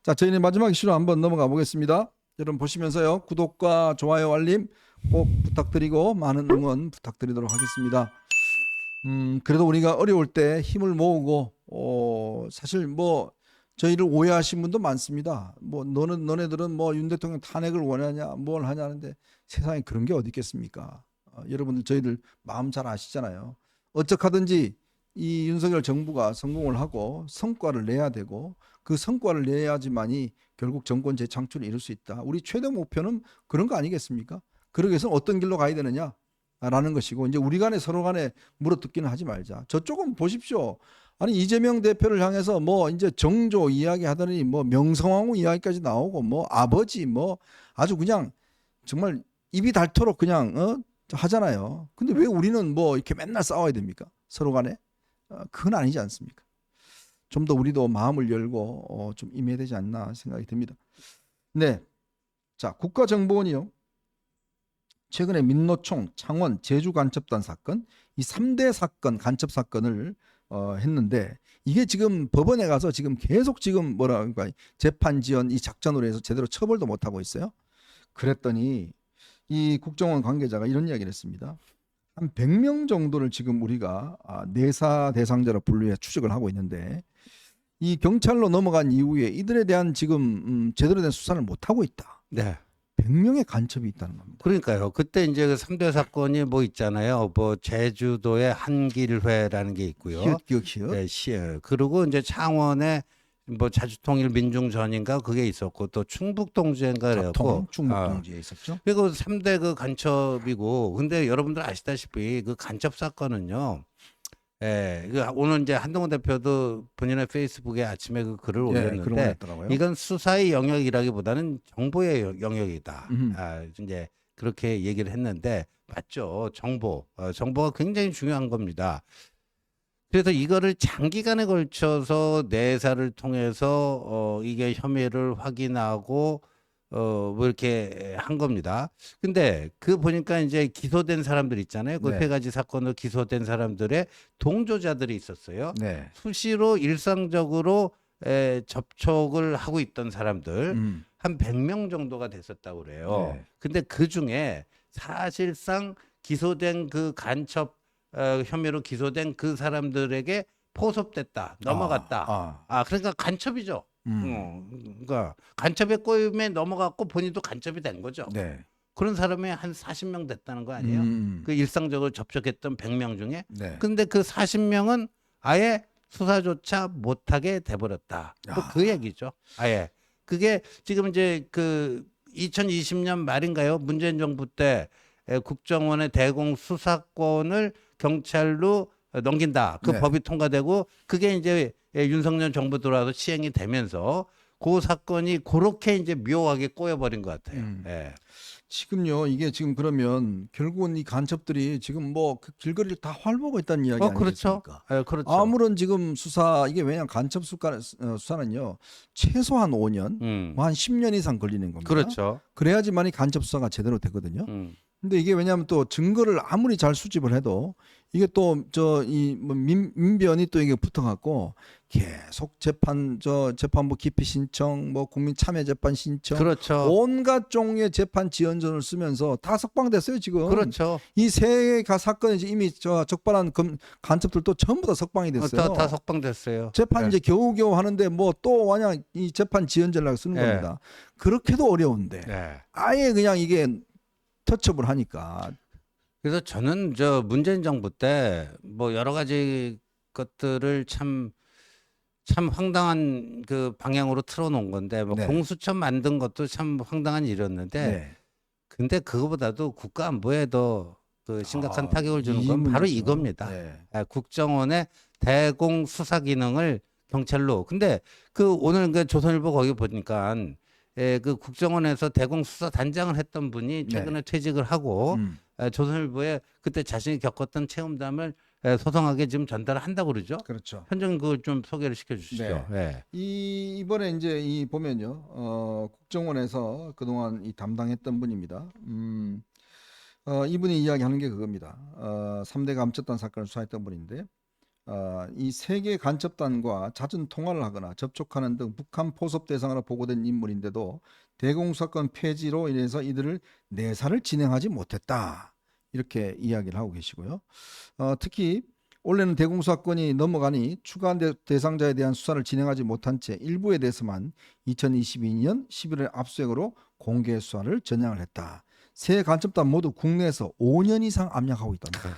자, 저희는 마지막 이슈로 한번 넘어가 보겠습니다. 여러분 보시면서요, 구독과 좋아요, 알림 꼭 부탁드리고 많은 응원 부탁드리도록 하겠습니다. 그래도 우리가 어려울 때 힘을 모으고 사실 뭐 저희를 오해하신 분도 많습니다. 뭐 너네들은 뭐 윤 대통령 탄핵을 원하냐 뭘 하냐는데 세상에 그런 게 어디 있겠습니까? 여러분들 저희들 마음 잘 아시잖아요. 어쩌하든지 이 윤석열 정부가 성공을 하고 성과를 내야 되고 그 성과를 내야지만이 결국 정권 재창출을 이룰 수 있다. 우리 최대 목표는 그런 거 아니겠습니까? 그러기 위해서 어떤 길로 가야 되느냐? 라는 것이고 이제 우리 간에 서로 간에 물어뜯기는 하지 말자. 저쪽은 보십시오. 아니 이재명 대표를 향해서 뭐 이제 정조 이야기 하더니 뭐 명성황후 이야기까지 나오고 뭐 아버지 뭐 아주 그냥 정말 입이 닳도록 그냥 하잖아요. 근데 왜 우리는 뭐 이렇게 맨날 싸워야 됩니까? 서로 간에? 그건 아니지 않습니까? 좀 더 우리도 마음을 열고 좀 임해야 되지 않나 생각이 듭니다. 네. 자, 국가정보원이요. 최근에 민노총, 창원, 제주간첩단 사건, 이 3대 사건, 간첩 사건을 했는데 이게 지금 법원에 가서 지금 계속 지금 뭐라 그럴까 재판 지연 이 작전으로 해서 제대로 처벌도 못 하고 있어요. 그랬더니 이 국정원 관계자가 이런 이야기를 했습니다. 한 100명 정도를 지금 우리가 내사 대상자로 분류해 추적을 하고 있는데 이 경찰로 넘어간 이후에 이들에 대한 지금 제대로 된 수사를 못 하고 있다. 네. 100명의 간첩이 있다는 겁니다. 그러니까요. 그때 이제 그 3대 사건이 뭐 있잖아요. 뭐 제주도의 한길회라는 게 있고요. 히읗. 네, 그리고 이제 창원에 뭐 자주통일 민중전인가 그게 있었고 또 충북동지인가 그래갖고 충북동지에 있었죠. 그리고 3대 그 간첩이고 근데 여러분들 아시다시피 그 간첩 사건은요. 예, 오늘 이제 한동훈 대표도 본인의 페이스북에 아침에 그 글을 올렸는데 이건 수사의 영역이라기보다는 정보의 영역이다. 이제 그렇게 얘기를 했는데 맞죠. 정보가 굉장히 중요한 겁니다. 그래서 이거를 장기간에 걸쳐서 내사를 통해서 이게 혐의를 확인하고 뭐 이렇게 한 겁니다. 근데 그 보니까 이제 기소된 사람들 있잖아요. 그 네. 3가지 사건으로 기소된 사람들의 동조자들이 있었어요. 네. 수시로 일상적으로 접촉을 하고 있던 사람들 한 100명 정도가 됐었다고 그래요. 네. 근데 그 중에 사실상 기소된 그 간첩 혐의로 기소된 그 사람들에게 포섭됐다, 넘어갔다. 그러니까 간첩이죠. 그러니까 간첩에 꼬임에 넘어갔고 본인도 간첩이 된 거죠. 네. 그런 사람이 한 40명 됐다는 거 아니에요? 그 일상적으로 접촉했던 100명 중에. 네. 근데 그 40명은 아예 수사조차 못하게 돼버렸다. 그 얘기죠. 아예. 그게 지금 이제 그 2020년 말인가요? 문재인 정부 때 국정원의 대공 수사권을 경찰로 넘긴다. 그 네. 법이 통과되고 그게 이제 윤석열 정부 들어와서 시행이 되면서 그 사건이 그렇게 이제 묘하게 꼬여버린 것 같아요. 예. 지금요, 이게 지금 그러면 결국은 이 간첩들이 지금 뭐 그 길거리를 다 활보고 있다는 이야기 그렇죠. 아니겠습니까? 예, 그렇죠. 아무런 지금 수사 이게 왜냐하면 간첩 수사는요 최소한 5년, 뭐 한 10년 이상 걸리는 겁니다. 그렇죠. 그래야지만이 간첩 수사가 제대로 되거든요. 근데 이게 왜냐하면 또 증거를 아무리 잘 수집을 해도 이게 또 뭐 민변이 또 이게 붙어갖고 계속 재판부 기피 신청, 뭐 국민 참여 재판 신청, 그렇죠. 온갖 종류의 재판 지연전을 쓰면서 다 석방됐어요 지금. 그렇죠. 이 세 사건에 이미 적발한 간첩들도 전부 다 석방이 됐어요. 다 석방됐어요. 재판 이제 겨우겨우 하는데 뭐 또 그냥 이 재판 지연전을 쓰는 겁니다. 그렇게도 어려운데 아예 그냥 이게 터치업을 하니까. 그래서 저는 문재인 정부 때 뭐 여러 가지 것들을 참 황당한 그 방향으로 틀어놓은 건데 뭐 공수처 만든 것도 참 황당한 일이었는데 근데 그거보다도 국가 안보에 더 그 심각한 타격을 주는 건 바로 이겁니다. 국정원의 대공 수사 기능을 경찰로. 근데 그 오늘 그 조선일보 거기 보니까 그 국정원에서 대공 수사 단장을 했던 분이 최근에 퇴직을 하고 조선일보에 그때 자신이 겪었던 체험담을 소상하게 지금 전달을 한다고 그러죠. 그렇죠. 현정 그걸 좀 소개를 시켜주시죠. 이번에 이제 이 보면요, 국정원에서 그동안 이 담당했던 분입니다. 이분이 이야기하는 게 그겁니다. 3대 간첩단 사건을 수사했던 분인데 이 세계 간첩단과 잦은 통화를 하거나 접촉하는 등 북한 포섭 대상으로 보고된 인물인데도 대공사건 폐지로 인해서 이들을 내사를 진행하지 못했다. 이렇게 이야기를 하고 계시고요. 특히 올해는 대공사건이 넘어가니 추가 대상자에 대한 수사를 진행하지 못한 채 일부에 대해서만 2022년 11월 압수수색으로 공개 수사를 전향을 했다. 세 간첩단 모두 국내에서 5년 이상 압력하고 있답니다.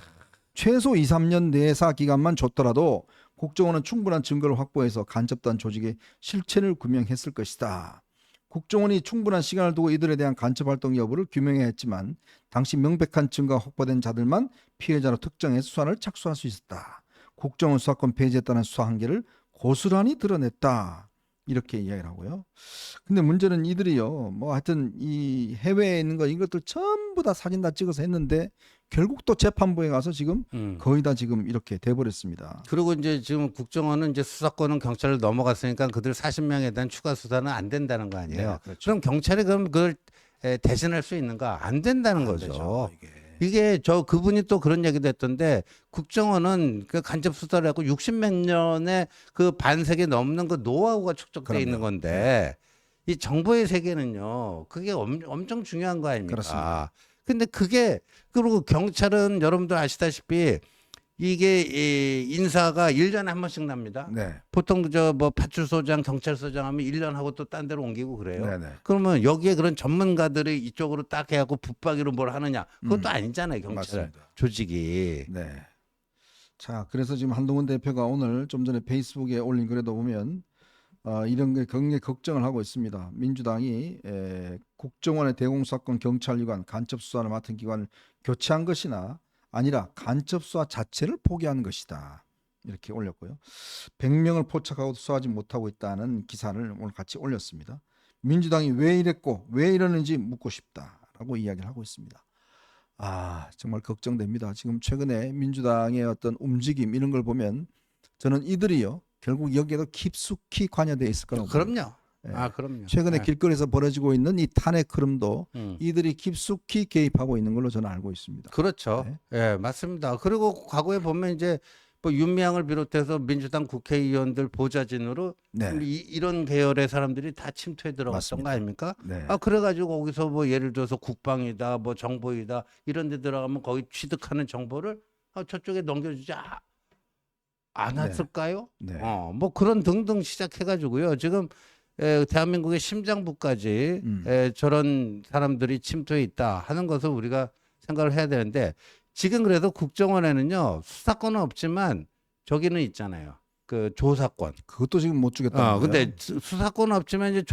최소 2, 3년 내사 기간만 줬더라도 국정원은 충분한 증거를 확보해서 간첩단 조직의 실체를 규명했을 것이다. 국정원이 충분한 시간을 두고 이들에 대한 간첩 활동 여부를 규명해야 했지만 당시 명백한 증거가 확보된 자들만 피해자로 특정해서 수사를 착수할 수 있었다. 국정원 수사권 폐지했다는 수사 한계를 고스란히 드러냈다. 이렇게 이야기를 하고요. 근데 문제는 이들이요, 뭐 하여튼 이 해외에 있는 거 이것들 전부 다 사진 다 찍어서 했는데 결국 또 재판부에 가서 지금 거의 다 지금 이렇게 돼버렸습니다. 그리고 이제 지금 국정원은 이제 수사권은 경찰로 넘어갔으니까 그들 40명에 대한 추가 수사는 안 된다는 거 아니에요. 네, 그렇죠. 그럼 경찰이 그럼 그걸 대신할 수 있는가? 안 된다는 거죠. 되죠, 이게 그분이 또 그런 얘기도 했던데 국정원은 그 간접 수사를 하고 60몇 년의 그 반세기 넘는 그 노하우가 축적돼 있는 건데 이 정보의 세계는요, 그게 엄청 중요한 거 아닙니까? 그렇습니다. 근데 그리고 경찰은 여러분들 아시다시피 이게 이 인사가 1년에 한 번씩 납니다. 네. 보통 뭐 파출소장, 경찰서장 하면 1년 하고 또 딴 데로 옮기고 그래요. 네네. 그러면 여기에 그런 전문가들이 이쪽으로 딱 해갖고 붙박이로 뭘 하느냐? 그것도 아니잖아요, 경찰 맞습니다. 조직이. 네. 자, 그래서 지금 한동훈 대표가 오늘 좀 전에 페이스북에 올린 글에도 보면 이런 게 굉장히 걱정을 하고 있습니다. 민주당이 국정원의 대공사건 경찰기관 간첩 수사를 맡은 기관을 교체한 것이나 아니라 간첩 수사 자체를 포기한 것이다. 이렇게 올렸고요. 100명을 포착하고 수사하지 못하고 있다는 기사를 오늘 같이 올렸습니다. 민주당이 왜 이랬고 왜 이러는지 묻고 싶다라고 이야기를 하고 있습니다. 정말 걱정됩니다. 지금 최근에 민주당의 어떤 움직임 이런 걸 보면 저는 이들이요 결국 여기에도 깊숙이 관여되어 있을 거라고 봅니다. 그럼요. 그럼요. 최근에 네. 길거리에서 벌어지고 있는 이 탄핵 흐름도 이들이 깊숙이 개입하고 있는 걸로 저는 알고 있습니다. 그렇죠. 예, 맞습니다. 그리고 과거에 보면 이제 뭐 윤미향을 비롯해서 민주당 국회의원들 보좌진으로 네. 이런 계열의 사람들이 다 침투해 들어갔던 맞습니다. 거 아닙니까? 네. 그래가지고 거기서 뭐 예를 들어서 국방이다, 뭐 정보이다 이런 데 들어가면 거기 취득하는 정보를 저쪽에 넘겨주지 않았을까요? 네. 뭐 그런 등등 시작해가지고요. 지금 대한민국의 심장부까지 저런 사람들이 침투해 있다 하는 것을 우리가 생각을 해야 되는데 지금 그래도 국정원에는요 수사권은 없지만 저기는 있잖아요. 그 조사권. 그것도 지금 못 주겠다. 근데 수사권은 없지만 이제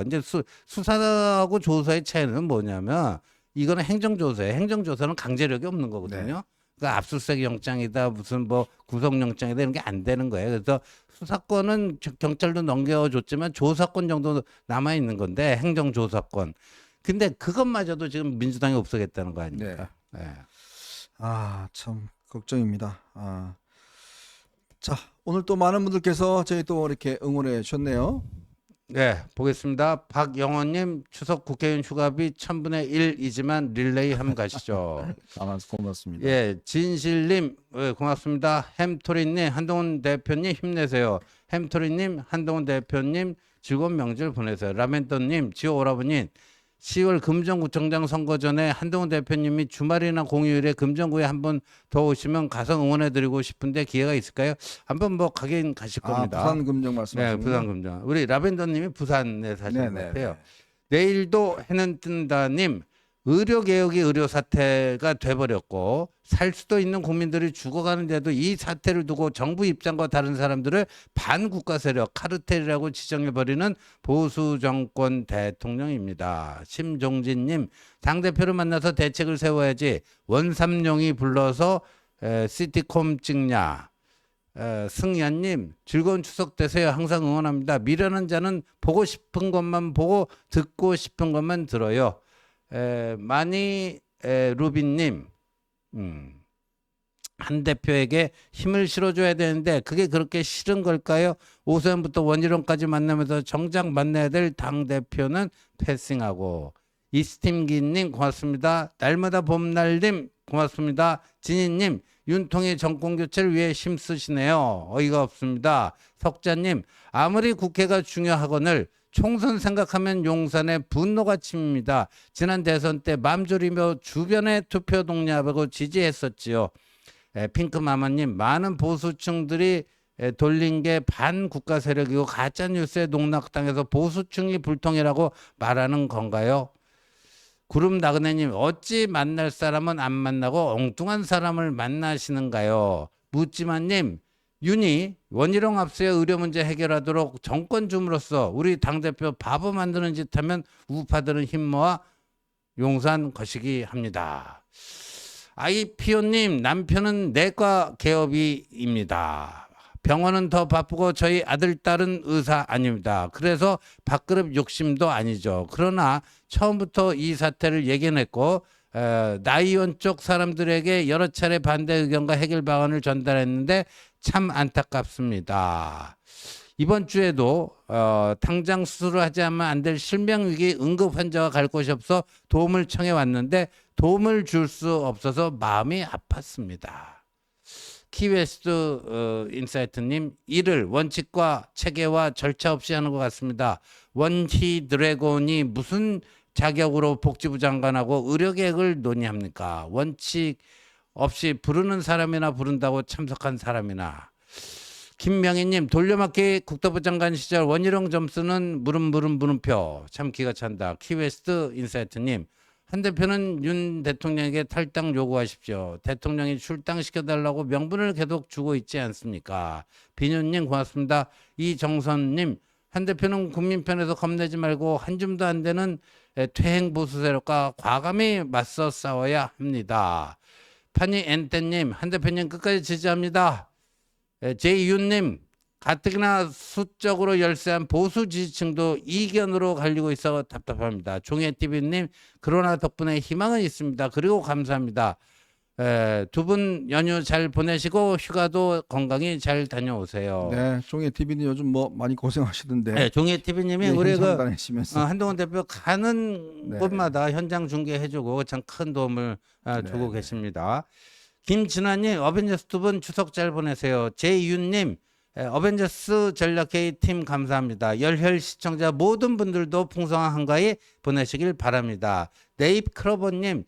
이제 수사하고 조사의 차이는 뭐냐면 이거는 행정조사예요. 행정조사는 강제력이 없는 거거든요. 네. 그러니까 압수수색 영장이다 무슨 뭐 구속영장이다 이런 게 안 되는 거예요. 그래서 수사권은 경찰도 넘겨줬지만 조사권 정도 남아 있는 건데 행정조사권. 근데 그것마저도 지금 민주당이 없애겠다는 거 아닙니까? 네. 참 걱정입니다. 자, 오늘 또 많은 분들께서 저희 또 이렇게 응원해 주셨네요. 네, 보겠습니다. 박영원님 추석 국회의원 휴가비 1000분의 1이지만 릴레이 한번 가시죠. 고맙습니다. 예, 진실님 고맙습니다. 햄토리님, 한동훈 대표님 힘내세요. 햄토리님, 한동훈 대표님 즐거운 명절 보내세요. 라멘더님, 지호 오라버님 10월 금정구청장 선거 전에 한동훈 대표님이 주말이나 공휴일에 금정구에 한번 더 오시면 가서 응원해드리고 싶은데 기회가 있을까요? 한번 뭐 가긴 가실 겁니다. 부산 금정 말씀하시는 네, 부산 금정. 우리 라벤더님이 부산에 사시는 것 같아요. 네. 내일도 해는 뜬다님, 의료개혁이 의료사태가 돼버렸고 살 수도 있는 국민들이 죽어가는데도 이 사태를 두고 정부 입장과 다른 사람들을 반국가 세력 카르텔이라고 지정해버리는 보수 정권 대통령입니다. 심종진님, 당대표를 만나서 대책을 세워야지 원삼룡이 불러서 시티콤 찍냐. 승연님, 즐거운 추석 되세요. 항상 응원합니다. 미련한 자는 보고 싶은 것만 보고 듣고 싶은 것만 들어요. 마니 루빈님, 한 대표에게 힘을 실어줘야 되는데 그게 그렇게 싫은 걸까요? 오세훈부터 원희룡까지 만나면서 정작 만나야 될 당 대표는 패싱하고 이스팀기님 고맙습니다. 날마다 봄날님 고맙습니다. 진희님 윤통의 정권교체를 위해 힘쓰시네요. 어이가 없습니다. 석자님 아무리 국회가 중요하거늘 총선 생각하면 용산에 분노가 칩니다. 지난 대선 때 맘졸이며 주변의 투표 동료하고 지지했었지요. 핑크마마님 많은 보수층들이 돌린 게 반국가 세력이고 가짜뉴스에 농락당해서 보수층이 불통이라고 말하는 건가요? 구름 나그네님 어찌 만날 사람은 안 만나고 엉뚱한 사람을 만나시는가요? 묻지마님 윤희 원희룡 압수의 의료 문제 해결하도록 정권 줌으로써 우리 당대표 바보 만드는 짓 하면 우파들은 힘모아 용산 거시기 합니다. 아이피오님 남편은 내과 개업이입니다. 병원은 더 바쁘고 저희 아들 딸은 의사 아닙니다. 그래서 밥그릇 욕심도 아니죠. 그러나 처음부터 이 사태를 예견했고 나의원 쪽 사람들에게 여러 차례 반대 의견과 해결 방안을 전달했는데 참 안타깝습니다. 이번 주에도 당장 수술을 하지 않으면 안 될 실명위기 응급 환자가 갈 곳이 없어 도움을 청해 왔는데 도움을 줄 수 없어서 마음이 아팠습니다. 키웨스트 인사이트님 일을 원칙과 체계와 절차 없이 하는 것 같습니다. 원희 드래곤이 무슨 자격으로 복지부 장관하고 의료계획을 논의합니까? 원칙 없이 부르는 사람이나 부른다고 참석한 사람이나. 김명희님 돌려막기 국토부 장관 시절 원희룡 점수는 물음표 참 기가 찬다. 키웨스트 인사이트님 한 대표는 윤 대통령에게 탈당 요구하십시오. 대통령이 출당시켜달라고 명분을 계속 주고 있지 않습니까? 비뉴님 고맙습니다. 이정선님 한 대표는 국민 편에서 겁내지 말고 한 줌도 안 되는 퇴행 보수 세력과 과감히 맞서 싸워야 합니다. 파니 엔떼님 한 대표님 끝까지 지지합니다. 제이윤님 가뜩이나 수적으로 열세한 보수 지지층도 이견으로 갈리고 있어 답답합니다. 종해TV님 그러나 덕분에 희망은 있습니다. 그리고 감사합니다. 두 분 연휴 잘 보내시고 휴가도 건강히 잘 다녀오세요. 네, 종해TV님 요즘 뭐 많이 고생하시던데. 네, 종해TV님이 예, 우리 그 현장다니시면서. 한동훈 대표 가는 네. 곳마다 현장 중계해주고 참 큰 도움을 주고 네. 계십니다. 김진환님 어벤져스 두 분 추석 잘 보내세요. 제이윤님 어벤져스 전략회의 팀 감사합니다. 열혈 시청자 모든 분들도 풍성한 한가위 보내시길 바랍니다. 네잎 크로버님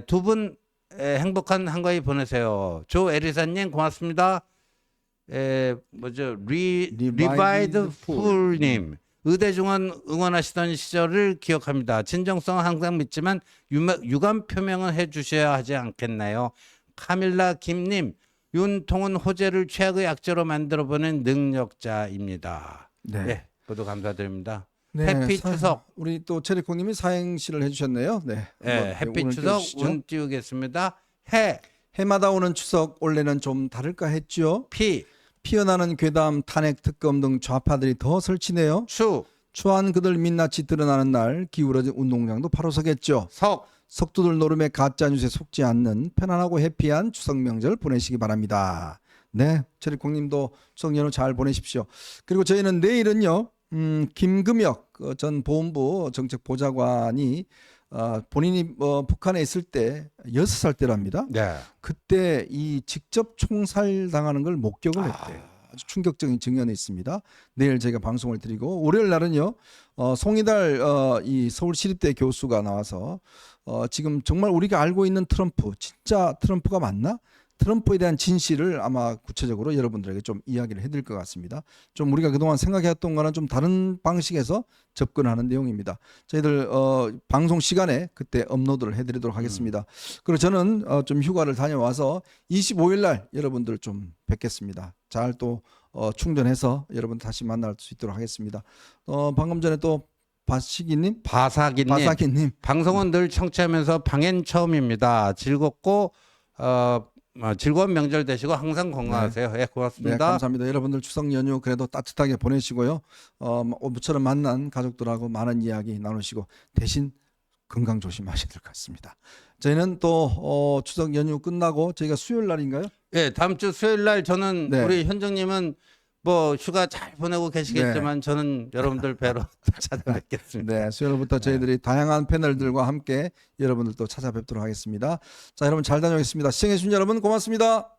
두 분 행복한 한가위 보내세요. 조 에리사님 고맙습니다. 리바이드 풀님 의대중원 응원하시던 시절을 기억합니다. 진정성 항상 믿지만 유감 표명은 해주셔야 하지 않겠나요? 카밀라 김님 윤통은 호재를 최악의 악재로 만들어보는 능력자입니다. 네. 네, 모두 감사드립니다. 네, 해피 추석. 우리 또 체리콩님이 사행시를 해주셨네요. 네, 네, 해피 오늘 추석 띄워주시죠. 운 띄우겠습니다. 해마다 오는 추석 올해는 좀 다를까 했죠. 피어나는 괴담, 탄핵, 특검 등 좌파들이 더 설치네요. 추한 그들 민낯이 드러나는 날 기울어진 운동장도 바로 서겠죠. 석두들 노름에 가짜뉴스에 속지 않는 편안하고 해피한 추석 명절 보내시기 바랍니다. 네, 체리콩님도 추석 연휴 잘 보내십시오. 그리고 저희는 내일은요. 김금혁 전 보훈부 정책보좌관이 본인이 북한에 있을 때 6살 때랍니다. 네. 그때 이 직접 총살 당하는 걸 목격을 했대요. 아주 충격적인 증언이 있습니다. 내일 저희가 방송을 드리고 월요일 날은요. 송이달 이 서울시립대 교수가 나와서 지금 정말 우리가 알고 있는 트럼프 진짜 트럼프가 맞나? 트럼프에 대한 진실을 아마 구체적으로 여러분들에게 좀 이야기를 해드릴 것 같습니다. 좀 우리가 그동안 생각해왔던 거는 좀 다른 방식에서 접근하는 내용입니다. 저희들 방송 시간에 그때 업로드를 해드리도록 하겠습니다. 그리고 저는 좀 휴가를 다녀와서 25일 날 여러분들 좀 뵙겠습니다. 잘 또 충전해서 여러분 다시 만날 수 있도록 하겠습니다. 방금 전에 또 바사기님 방송은 늘 청취하면서 방엔 처음입니다. 즐겁고 즐거운 명절 되시고 항상 건강하세요. 네, 고맙습니다. 네, 감사합니다. 여러분들 추석 연휴 그래도 따뜻하게 보내시고요. 모처럼 만난 가족들하고 많은 이야기 나누시고 대신 건강 조심하셔야 될 것 같습니다. 저희는 또 추석 연휴 끝나고 저희가 수요일 날인가요? 네, 다음 주 수요일 날 저는 네. 우리 현정님은 뭐 휴가 잘 보내고 계시겠지만 저는 여러분들 뵈러 또 찾아뵙겠습니다. 네, 수요일부터 저희들이 다양한 패널들과 함께 여러분들 또 찾아뵙도록 하겠습니다. 자, 여러분 잘 다녀오겠습니다. 시청해주신 여러분 고맙습니다.